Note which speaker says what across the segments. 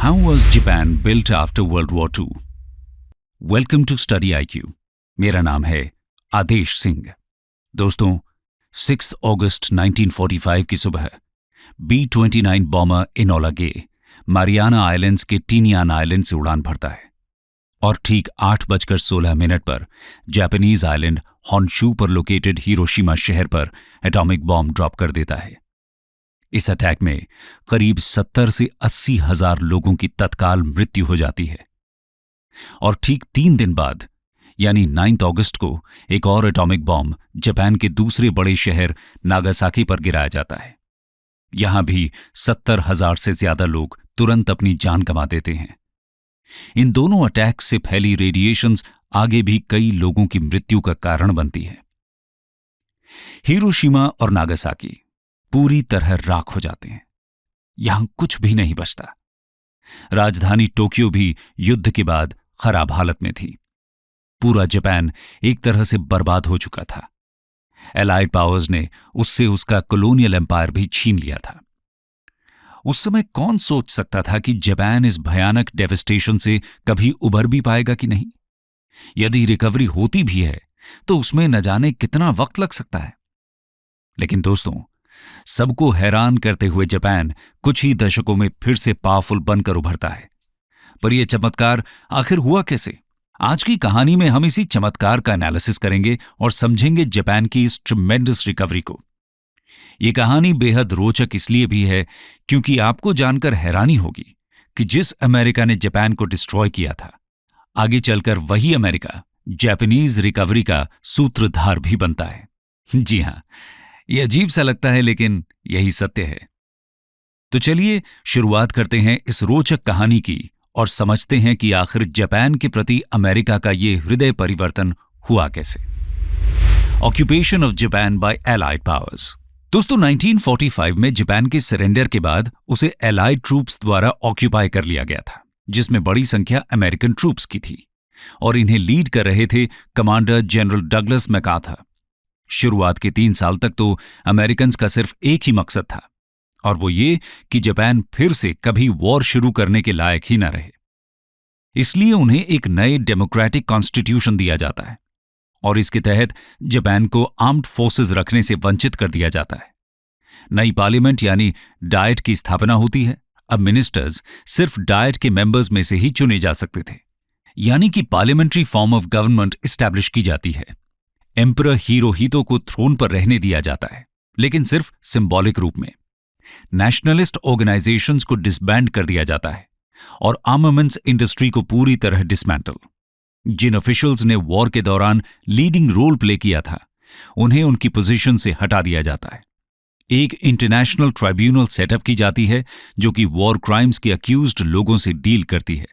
Speaker 1: How was Japan built after World War II? Welcome to Study IQ. मेरा नाम है आदेश सिंह। दोस्तों, 6 अगस्त 1945 की सुबह B-29 बॉम्बर इनोला गे मारियाना आइलैंड्स के टीनियान आइलैंड से उड़ान भरता है और ठीक 8:16 पर जापानीज आइलैंड हॉन्शू पर लोकेटेड हिरोशिमा शहर पर एटॉमिक बॉम्ब ड्रॉप कर देता है। इस अटैक में करीब 70 से 80 हजार लोगों की तत्काल मृत्यु हो जाती है और ठीक 3 दिन बाद यानी 9 अगस्त को एक और एटॉमिक बॉम्ब जापान के दूसरे बड़े शहर नागासाकी पर गिराया जाता है। यहां भी 70,000 से ज्यादा लोग तुरंत अपनी जान गंवा देते हैं। इन दोनों अटैक से फैली रेडिएशंस आगे भी कई लोगों की मृत्यु का कारण बनती है। हिरोशिमा और नागासाकी पूरी तरह राख हो जाते हैं। यहां कुछ भी नहीं बचता। राजधानी टोक्यो भी युद्ध के बाद खराब हालत में थी। पूरा जापान एक तरह से बर्बाद हो चुका था। एलाइड पावर्स ने उससे उसका कॉलोनियल एम्पायर भी छीन लिया था। उस समय कौन सोच सकता था कि जापान इस भयानक डेवस्टेशन से कभी उबर भी पाएगा कि नहीं? यदि रिकवरी होती भी है तो उसमें न जाने कितना वक्त लग सकता है। लेकिन दोस्तों, सबको हैरान करते हुए जापान कुछ ही दशकों में फिर से पावरफुल बनकर उभरता है। पर यह चमत्कार आखिर हुआ कैसे? आज की कहानी में हम इसी चमत्कार का एनालिसिस करेंगे और समझेंगे जापान की इस ट्रिमेंडस रिकवरी को। यह कहानी बेहद रोचक इसलिए भी है क्योंकि आपको जानकर हैरानी होगी कि जिस अमेरिका ने जापान को डिस्ट्रॉय किया था, आगे चलकर वही अमेरिका जापानीज रिकवरी का सूत्रधार भी बनता है। जी हां, यह अजीब सा लगता है लेकिन यही सत्य है। तो चलिए शुरुआत करते हैं इस रोचक कहानी की और समझते हैं कि आखिर जापान के प्रति अमेरिका का ये हृदय परिवर्तन हुआ कैसे। Occupation of Japan by allied powers. दोस्तों, 1945 में जापान के सरेंडर के बाद उसे एलाइड ट्रूप्स द्वारा ऑक्यूपाई कर लिया गया था, जिसमें बड़ी संख्या अमेरिकन ट्रूप्स की थी और इन्हें लीड कर रहे थे कमांडर जनरल डगलस मैकार्थर। शुरुआत के 3 साल तक तो अमेरिकन का सिर्फ एक ही मकसद था और वो ये कि जापान फिर से कभी वॉर शुरू करने के लायक ही न रहे। इसलिए उन्हें एक नए डेमोक्रेटिक कॉन्स्टिट्यूशन दिया जाता है और इसके तहत जापान को आर्म्ड फोर्सेस रखने से वंचित कर दिया जाता है। नई पार्लियामेंट यानी डायट की स्थापना होती है। अब मिनिस्टर्स सिर्फ डायट के मेंबर्स में से ही चुने जा सकते थे, यानी कि parliamentary form of government establish की जाती है। एम्परर हिरोहितो को थ्रोन पर रहने दिया जाता है, लेकिन सिर्फ सिंबॉलिक रूप में। नेशनलिस्ट ऑर्गेनाइजेशंस को डिसबैंड कर दिया जाता है और आर्मामेंट्स इंडस्ट्री को पूरी तरह डिसमेंटल। जिन ऑफिशियल्स ने वॉर के दौरान लीडिंग रोल प्ले किया था, उन्हें उनकी पोजीशन से हटा दिया जाता है। एक इंटरनेशनल ट्राइब्यूनल सेटअप की जाती है जो कि वॉर क्राइम्स के अक्यूज्ड लोगों से डील करती है।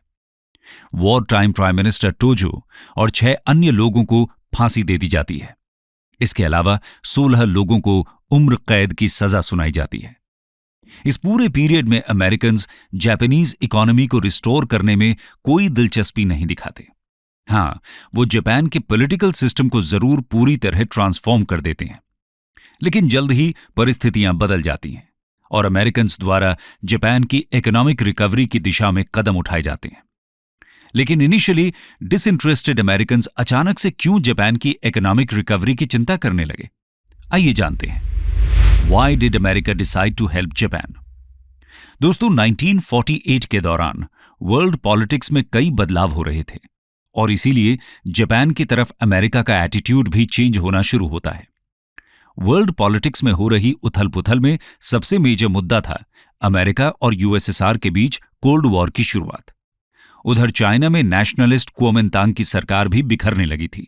Speaker 1: वॉर टाइम प्राइम मिनिस्टर टोजो और 6 अन्य लोगों को फांसी दे दी जाती है। इसके अलावा 16 लोगों को उम्र कैद की सजा सुनाई जाती है। इस पूरे पीरियड में अमेरिकन्स जापानीज इकोनॉमी को रिस्टोर करने में कोई दिलचस्पी नहीं दिखाते। हां, वो जापान के पॉलिटिकल सिस्टम को जरूर पूरी तरह ट्रांसफॉर्म कर देते हैं, लेकिन जल्द ही परिस्थितियां बदल जाती हैं और अमेरिकन्स द्वारा जापान की इकोनॉमिक रिकवरी की दिशा में कदम उठाए जाते हैं। लेकिन इनिशियली डिसइंटरेस्टेड अमेरिकन्स अचानक से क्यों जापान की इकोनॉमिक रिकवरी की चिंता करने लगे? आइए जानते हैं। Why did America decide to help Japan? दोस्तों, 1948 के दौरान वर्ल्ड पॉलिटिक्स में कई बदलाव हो रहे थे और इसीलिए जापान की तरफ अमेरिका का एटीट्यूड भी चेंज होना शुरू होता है। वर्ल्ड पॉलिटिक्स में हो रही उथल-पुथल में सबसे मेजर मुद्दा था अमेरिका और यूएसएसआर के बीच कोल्ड वॉर की शुरुआत। उधर चाइना में नेशनलिस्ट कुओमिंतांग की सरकार भी बिखरने लगी थी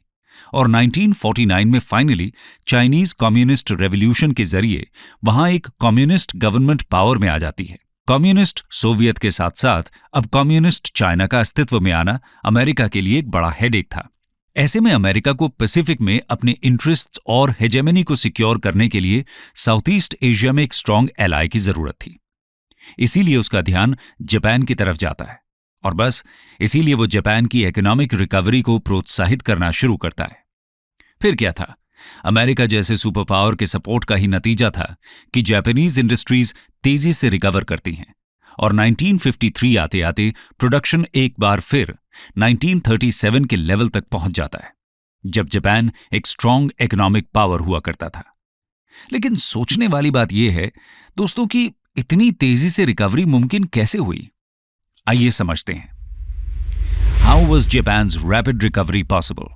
Speaker 1: और 1949 में फाइनली चाइनीज कम्युनिस्ट रेवोल्यूशन के जरिए वहां एक कम्युनिस्ट गवर्नमेंट पावर में आ जाती है। कम्युनिस्ट सोवियत के साथ साथ अब कम्युनिस्ट चाइना का अस्तित्व में आना अमेरिका के लिए एक बड़ा हेडेक था। ऐसे में अमेरिका को पैसिफिक में अपने इंटरेस्ट्स और हेजेमनी को सिक्योर करने के लिए साउथ ईस्ट एशिया में एक स्ट्रांग एलाई की जरूरत थी। इसीलिए उसका ध्यान जापान की तरफ जाता है और बस इसीलिए वो जापान की इकोनॉमिक रिकवरी को प्रोत्साहित करना शुरू करता है। फिर क्या था? अमेरिका जैसे सुपर पावर के सपोर्ट का ही नतीजा था कि जापानीज इंडस्ट्रीज तेजी से रिकवर करती हैं और 1953 आते आते प्रोडक्शन एक बार फिर 1937 के लेवल तक पहुंच जाता है, जब जापान एक स्ट्रॉन्ग इकोनॉमिक पावर हुआ करता था। लेकिन सोचने वाली बात यह है दोस्तों कि इतनी तेजी से रिकवरी मुमकिन कैसे हुई? आइए समझते हैं। How was Japan's rapid recovery possible?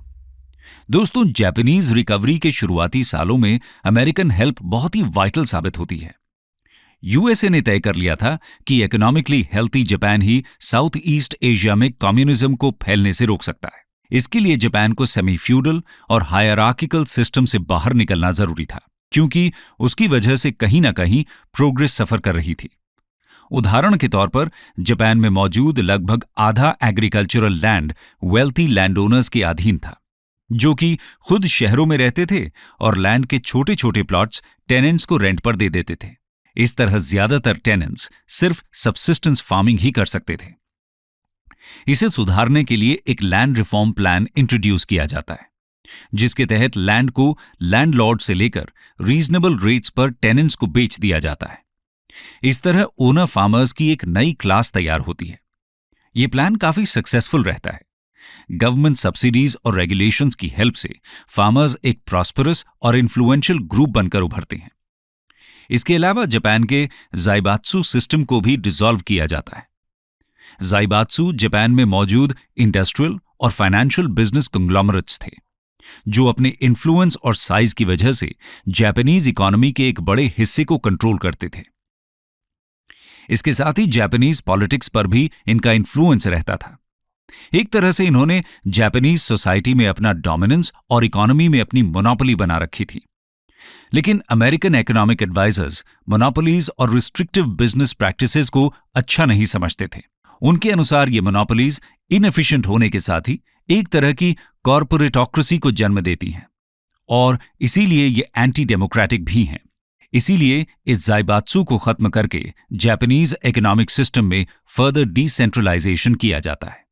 Speaker 1: दोस्तों, जापानीज रिकवरी के शुरुआती सालों में अमेरिकन हेल्प बहुत ही वाइटल साबित होती है। यूएसए ने तय कर लिया था कि इकोनॉमिकली हेल्थी जापान ही साउथ ईस्ट एशिया में कम्युनिज्म को फैलने से रोक सकता है। इसके लिए जापान को सेमी फ्यूडल और हायरार्किकल सिस्टम से बाहर निकलना जरूरी था, क्योंकि उसकी वजह से कहीं ना कहीं प्रोग्रेस सफर कर रही थी। उदाहरण के तौर पर जापान में मौजूद लगभग आधा एग्रीकल्चरल लैंड वेल्थी लैंडओनर्स के अधीन था, जो कि खुद शहरों में रहते थे और लैंड के छोटे छोटे प्लॉट्स टेनेंट्स को रेंट पर दे देते थे। इस तरह ज्यादातर टेनेंट्स सिर्फ सबसिस्टेंस फार्मिंग ही कर सकते थे। इसे सुधारने के लिए एक लैंड रिफॉर्म प्लान इंट्रोड्यूस किया जाता है, जिसके तहत लैंड को लैंडलॉर्ड से लेकर रीजनेबल रेट्स पर टेनेंट्स को बेच दिया जाता है। इस तरह ओनर फार्मर्स की एक नई क्लास तैयार होती है। यह प्लान काफी सक्सेसफुल रहता है। गवर्नमेंट सब्सिडीज और रेगुलेशंस की हेल्प से फार्मर्स एक प्रॉस्परस और इन्फ्लुएंशियल ग्रुप बनकर उभरते हैं। इसके अलावा जापान के ज़ाइबात्सु सिस्टम को भी डिसॉल्व किया जाता है। ज़ाइबात्सु जापान में मौजूद इंडस्ट्रियल और फाइनेंशियल बिजनेस कंग्लोमरेट्स थे, जो अपने इन्फ्लुएंस और साइज की वजह से जापानीज इकोनॉमी के एक बड़े हिस्से को कंट्रोल करते थे। इसके साथ ही जापानीज पॉलिटिक्स पर भी इनका इन्फ्लुएंस रहता था। एक तरह से इन्होंने जापानीज सोसाइटी में अपना डोमिनेंस और इकोनॉमी में अपनी मोनोपोली बना रखी थी। लेकिन अमेरिकन इकोनॉमिक एडवाइजर्स मोनोपोलीज और रिस्ट्रिक्टिव बिजनेस प्रैक्टिसेस को अच्छा नहीं समझते थे। उनके अनुसार ये मोनोपोलीज इनएफिशिएंट होने के साथ ही एक तरह की कॉर्पोरेटोक्रेसी को जन्म देती हैं और इसीलिए ये एंटी डेमोक्रेटिक भी हैं। इसीलिए इस ज़ाइबात्सु को खत्म करके जापानीज इकोनॉमिक सिस्टम में फर्दर डिसेंट्रलाइजेशन किया जाता है।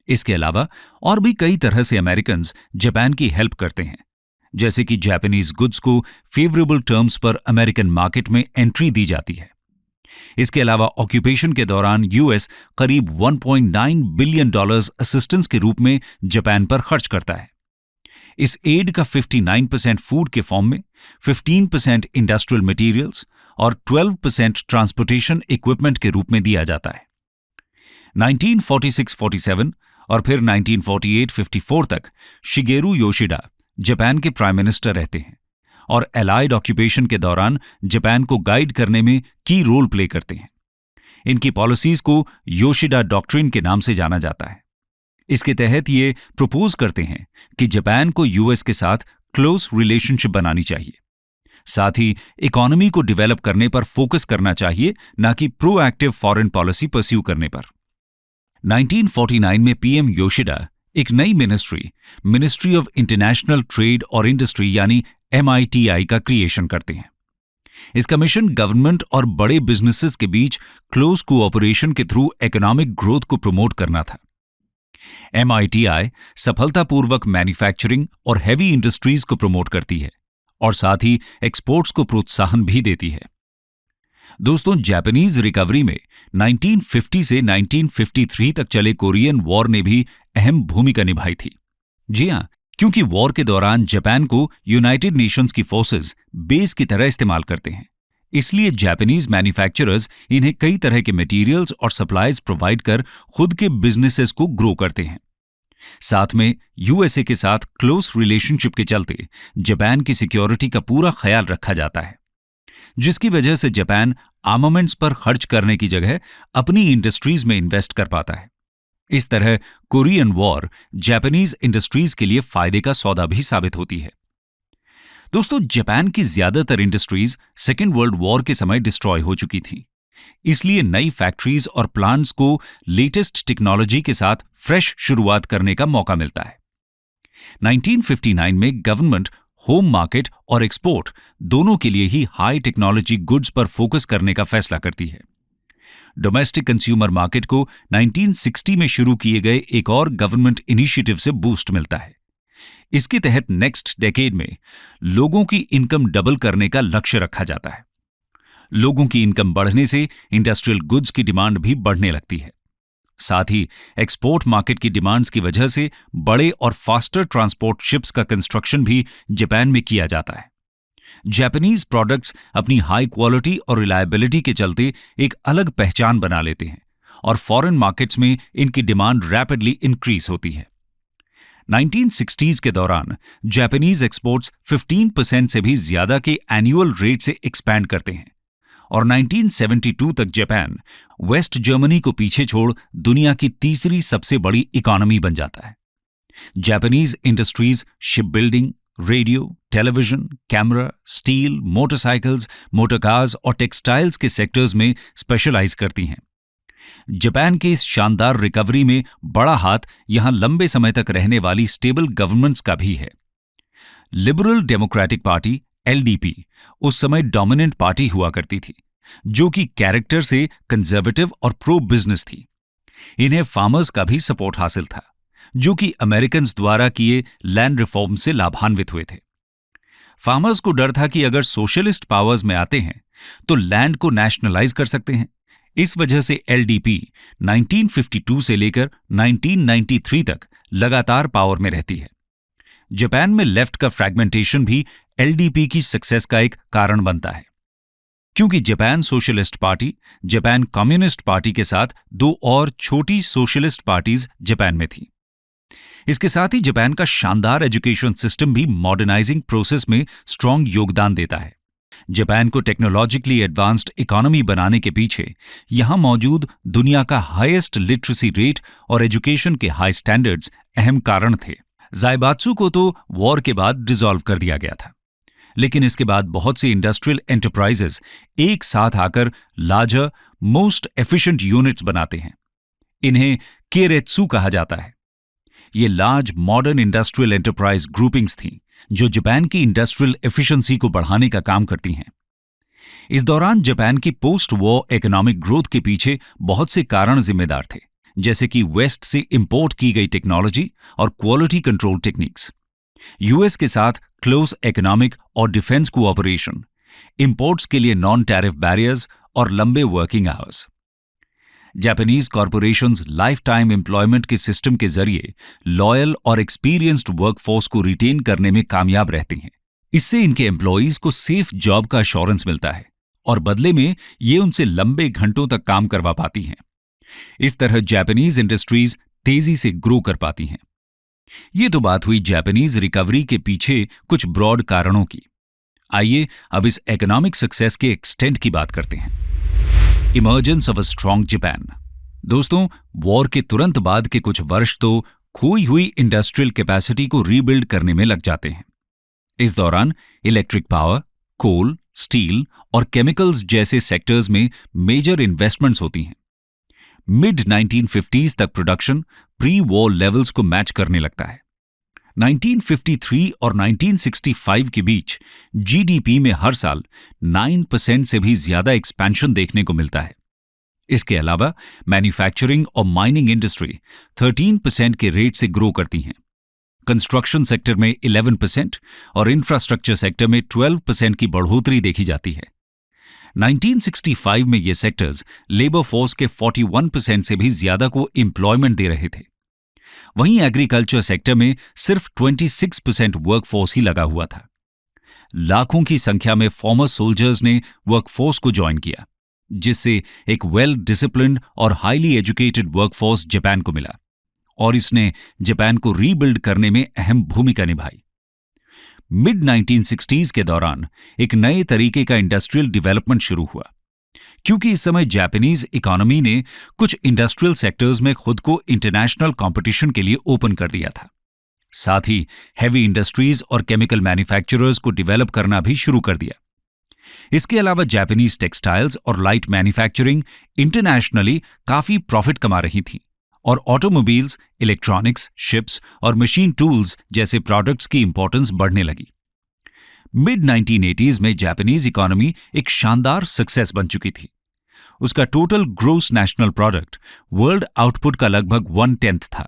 Speaker 1: इसके अलावा और भी कई तरह से अमेरिकन्स जापान की हेल्प करते हैं, जैसे कि जापानीज गुड्स को फेवरेबल टर्म्स पर अमेरिकन मार्केट में एंट्री दी जाती है। इसके अलावा ऑक्यूपेशन के दौरान यूएस करीब 1.9 बिलियन डॉलर्स असिस्टेंस के रूप में जापान पर खर्च करता है। इस एड का 59% फूड के फॉर्म में, 15% इंडस्ट्रियल मटेरियल्स और 12% ट्रांसपोर्टेशन इक्विपमेंट के रूप में दिया जाता है। 1946-47 और फिर 1948-54 तक शिगेरू योशिडा जापान के प्राइम मिनिस्टर रहते हैं और एलाइड ऑक्यूपेशन के दौरान जापान को गाइड करने में की रोल प्ले करते हैं। इनकी पॉलिसीज को योशिडा डॉक्ट्रिन के नाम से जाना जाता है। इसके तहत ये प्रपोज करते हैं कि जापान को यूएस के साथ क्लोज रिलेशनशिप बनानी चाहिए, साथ ही इकोनॉमी को डेवलप करने पर फोकस करना चाहिए, न कि प्रोएक्टिव फॉरेन पॉलिसी परस्यू करने पर। 1949 में पीएम योशिडा एक नई मिनिस्ट्री ऑफ इंटरनेशनल ट्रेड और इंडस्ट्री यानी MITI का क्रिएशन करते हैं। इसका मिशन गवर्नमेंट और बड़े बिजनेसेस के बीच क्लोज कोऑपरेशन के थ्रू इकोनॉमिक ग्रोथ को प्रमोट करना था। MITI सफलतापूर्वक मैन्युफैक्चरिंग और हैवी इंडस्ट्रीज को प्रमोट करती है और साथ ही एक्सपोर्ट्स को प्रोत्साहन भी देती है। दोस्तों, जापानीज रिकवरी में 1950 से 1953 तक चले कोरियन वॉर ने भी अहम भूमिका निभाई थी। जी हां, क्योंकि वॉर के दौरान जापान को यूनाइटेड नेशंस की फोर्सेस बेस की तरह इस्तेमाल करते हैं, इसलिए जापानीज मैन्युफैक्चरर्स इन्हें कई तरह के मटेरियल्स और सप्लाईज प्रोवाइड कर खुद के बिजनेसेस को ग्रो करते हैं। साथ में यूएसए के साथ क्लोज रिलेशनशिप के चलते जापान की सिक्योरिटी का पूरा ख्याल रखा जाता है, जिसकी वजह से जापान आर्मामेंट्स पर खर्च करने की जगह अपनी इंडस्ट्रीज में इन्वेस्ट कर पाता है। इस तरह कोरियन वॉर जापानीज इंडस्ट्रीज के लिए फायदे का सौदा भी साबित होती है। दोस्तों, जापान की ज्यादातर इंडस्ट्रीज सेकेंड वर्ल्ड वॉर के समय डिस्ट्रॉय हो चुकी थी, इसलिए नई फैक्ट्रीज और प्लांट्स को लेटेस्ट टेक्नोलॉजी के साथ फ्रेश शुरुआत करने का मौका मिलता है। 1959 में गवर्नमेंट होम मार्केट और एक्सपोर्ट दोनों के लिए ही हाई टेक्नोलॉजी गुड्स पर फोकस करने का फैसला करती है। डोमेस्टिक कंज्यूमर मार्केट को 1960 में शुरू किए गए एक और गवर्नमेंट इनिशिएटिव से बूस्ट मिलता है। इसके तहत नेक्स्ट डेकेड में लोगों की इनकम डबल करने का लक्ष्य रखा जाता है। लोगों की इनकम बढ़ने से इंडस्ट्रियल गुड्स की डिमांड भी बढ़ने लगती है। साथ ही एक्सपोर्ट मार्केट की डिमांड्स की वजह से बड़े और फास्टर ट्रांसपोर्ट शिप्स का कंस्ट्रक्शन भी जापान में किया जाता है। जापानीज प्रोडक्ट्स अपनी हाई क्वालिटी और रिलायबिलिटी के चलते एक अलग पहचान बना लेते हैं और फॉरेन मार्केट्स में इनकी डिमांड रैपिडली इंक्रीज होती है। 1960s के दौरान जापानीज एक्सपोर्ट्स 15% से भी ज्यादा के एनुअल रेट से एक्सपैंड करते हैं और 1972 तक जापान वेस्ट जर्मनी को पीछे छोड़ दुनिया की तीसरी सबसे बड़ी इकोनॉमी बन जाता है। Japanese industries ship building, radio, television, camera, steel, motorcycles, motor cars और टेक्सटाइल्स के सेक्टर्स में स्पेशलाइज करती हैं। जापान के इस शानदार रिकवरी में बड़ा हाथ यहां लंबे समय तक रहने वाली स्टेबल गवर्नमेंट्स का भी है। लिबरल डेमोक्रेटिक पार्टी एलडीपी उस समय डोमिनेंट पार्टी हुआ करती थी, जो कि कैरेक्टर से कंजर्वेटिव और प्रो बिजनेस थी। इन्हें फार्मर्स का भी सपोर्ट हासिल था, जो कि अमेरिकन द्वारा किए लैंड रिफॉर्म से लाभान्वित हुए थे। फार्मर्स को डर था कि अगर सोशलिस्ट पावर्स में आते हैं तो लैंड को नेशनलाइज कर सकते हैं। इस वजह से एलडीपी 1952 से लेकर 1993 तक लगातार पावर में रहती है। जापान में लेफ्ट का फ्रैगमेंटेशन भी एलडीपी की सक्सेस का एक कारण बनता है, क्योंकि Japan socialist party Japan communist party के साथ दो और छोटी सोशलिस्ट पार्टीज जापान में थी। इसके साथ ही जापान का शानदार एजुकेशन सिस्टम भी मॉडर्नाइजिंग प्रोसेस में स्ट्रांग योगदान देता है। जापान को टेक्नोलॉजिकली एडवांस्ड इकोनॉमी बनाने के पीछे यहां मौजूद दुनिया का हाईएस्ट लिटरेसी रेट और एजुकेशन के हाई स्टैंडर्ड्स अहम कारण थे। ज़ाइबात्सु को तो वॉर के बाद डिसॉल्व कर दिया गया था, लेकिन इसके बाद बहुत सी इंडस्ट्रियल एंटरप्राइजेस एक साथ आकर लार्जर, मोस्ट एफिशिएंट यूनिट्स बनाते हैं। इन्हें केरेत्सु कहा जाता है। ये large modern industrial enterprise groupings थीं, जो जापान की इंडस्ट्रियल एफिशिएंसी को बढ़ाने का काम करती हैं। इस दौरान जापान की पोस्ट वॉर इकोनॉमिक ग्रोथ के पीछे बहुत से कारण जिम्मेदार थे, जैसे कि वेस्ट से इंपोर्ट की गई टेक्नोलॉजी और क्वालिटी कंट्रोल टेक्निक्स, यूएस के साथ क्लोज इकोनॉमिक और डिफेंस कोऑपरेशन, इंपोर्ट्स के लिए नॉन टैरिफ बैरियर्स और लंबे working hours. Japanese corporations life time employment के सिस्टम के जरिए लॉयल और एक्सपीरियंस्ड वर्कफोर्स को रिटेन करने में कामयाब रहती हैं। इससे इनके एम्प्लॉयज को सेफ जॉब का एश्योरेंस मिलता है और बदले में ये उनसे लंबे घंटों तक काम करवा पाती हैं। इस तरह जापानीज इंडस्ट्रीज तेजी से ग्रो कर पाती हैं। ये तो बात हुई जापानीज रिकवरी के पीछे कुछ ब्रॉड कारणों की। आइए अब इस इकोनॉमिक सक्सेस के एक्सटेंट की बात करते हैं। Emergence of a strong Japan. दोस्तों, वॉर के तुरंत बाद के कुछ वर्ष तो खोई हुई इंडस्ट्रियल कैपेसिटी को रीबिल्ड करने में लग जाते हैं। इस दौरान इलेक्ट्रिक पावर, कोल, स्टील और केमिकल्स जैसे सेक्टर्स में मेजर इन्वेस्टमेंट्स होती हैं। मिड 1950s तक प्रोडक्शन प्री वॉर लेवल्स को मैच करने लगता है। 1953 और 1965 के बीच जीडीपी में हर साल 9% से भी ज्यादा एक्सपेंशन देखने को मिलता है। इसके अलावा मैन्युफैक्चरिंग और माइनिंग इंडस्ट्री 13% के रेट से ग्रो करती हैं। कंस्ट्रक्शन सेक्टर में 11% और इंफ्रास्ट्रक्चर सेक्टर में 12% की बढ़ोतरी देखी जाती है। 1965 में ये सेक्टर्स लेबर फोर्स के 41% से भी ज्यादा को एम्प्लॉयमेंट दे रहे थे। वहीं एग्रीकल्चर सेक्टर में सिर्फ 26% वर्कफोर्स ही लगा हुआ था। लाखों की संख्या में फॉर्मर सोल्जर्स ने वर्कफोर्स को ज्वाइन किया, जिससे एक वेल डिसिप्लिन्ड और हाईली एजुकेटेड वर्कफोर्स जापान को मिला और इसने जापान को रीबिल्ड करने में अहम भूमिका निभाई। मिड 1960s के दौरान एक नए तरीके का इंडस्ट्रियल डेवलपमेंट शुरू हुआ, क्योंकि इस समय जापानीज इकोनॉमी ने कुछ इंडस्ट्रियल सेक्टर्स में खुद को इंटरनेशनल कंपटीशन के लिए ओपन कर दिया था। साथ ही हैवी इंडस्ट्रीज और केमिकल मैन्युफैक्चरर्स को डेवलप करना भी शुरू कर दिया। इसके अलावा जापानीज टेक्सटाइल्स और लाइट मैन्युफैक्चरिंग इंटरनेशनली काफी प्रॉफिट कमा रही थी और ऑटोमोबाइल्स, इलेक्ट्रॉनिक्स, शिप्स और मशीन टूल्स जैसे प्रोडक्ट्स की इंपॉर्टेंस बढ़ने लगी। मिड 1980s में जापानीज इकोनॉमी एक शानदार सक्सेस बन चुकी थी। उसका total gross national product world output का लगभग 1/10 था।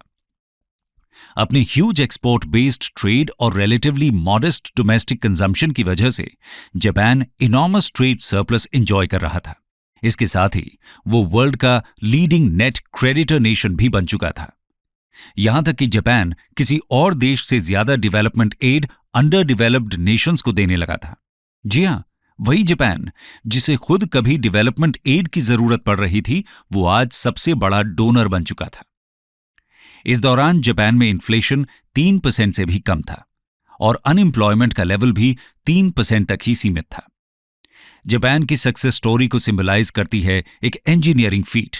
Speaker 1: अपने ह्यूज एक्सपोर्ट बेस्ड ट्रेड और रिलेटिवली मॉडेस्ट डोमेस्टिक कंजम्पशन की वजह से Japan enormous trade surplus enjoy कर रहा था। इसके साथ ही वो वर्ल्ड का लीडिंग नेट क्रेडिटर नेशन भी बन चुका था। यहां तक कि जापान किसी और देश से ज्यादा development aid under developed nations को देने लगा था। जी हां, वही जापान जिसे खुद कभी डेवलपमेंट एड की जरूरत पड़ रही थी, वो आज सबसे बड़ा डोनर बन चुका था। इस दौरान जापान में इन्फ्लेशन 3% से भी कम था और अनएम्प्लॉयमेंट का लेवल भी 3% तक ही सीमित था। जापान की सक्सेस स्टोरी को सिंबलाइज करती है एक इंजीनियरिंग फीट,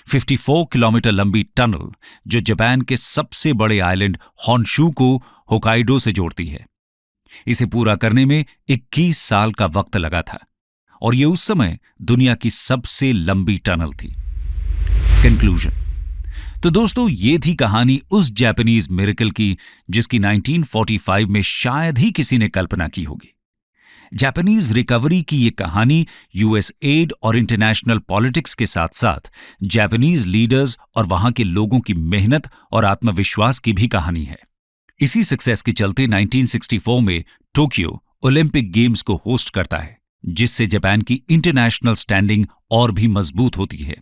Speaker 1: 54 किलोमीटर लंबी टनल जो जापान के सबसे बड़े आइलैंड हॉन्शू को होकाइडो से जोड़ती है। इसे पूरा करने में 21 साल का वक्त लगा था और यह उस समय दुनिया की सबसे लंबी टनल थी। कंक्लूजन। तो दोस्तों, ये थी कहानी उस जापानीज मिरेकल की जिसकी 1945 में शायद ही किसी ने कल्पना की होगी। जापानीज रिकवरी की ये कहानी यूएस एड और इंटरनेशनल पॉलिटिक्स के साथ साथ जापानीज लीडर्स और वहां के लोगों की मेहनत और आत्मविश्वास की भी कहानी है। इसी सक्सेस के चलते 1964 में टोक्यो ओलंपिक गेम्स को होस्ट करता है, जिससे जापान की इंटरनेशनल स्टैंडिंग और भी मजबूत होती है।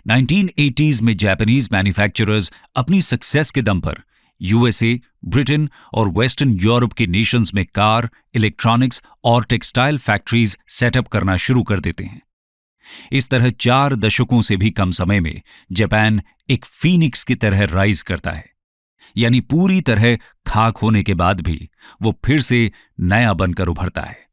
Speaker 1: 1980s में जापानीज मैन्युफैक्चरर्स अपनी सक्सेस के दम पर यूएसए, ब्रिटेन और वेस्टर्न यूरोप के नेशंस में कार, इलेक्ट्रॉनिक्स और टेक्सटाइल फैक्ट्रीज सेटअप करना शुरू कर देते हैं। इस तरह 4 दशकों से भी कम समय में जापान एक फीनिक्स की तरह राइज करता है, यानी पूरी तरह खाक होने के बाद भी वो फिर से नया बनकर उभरता है।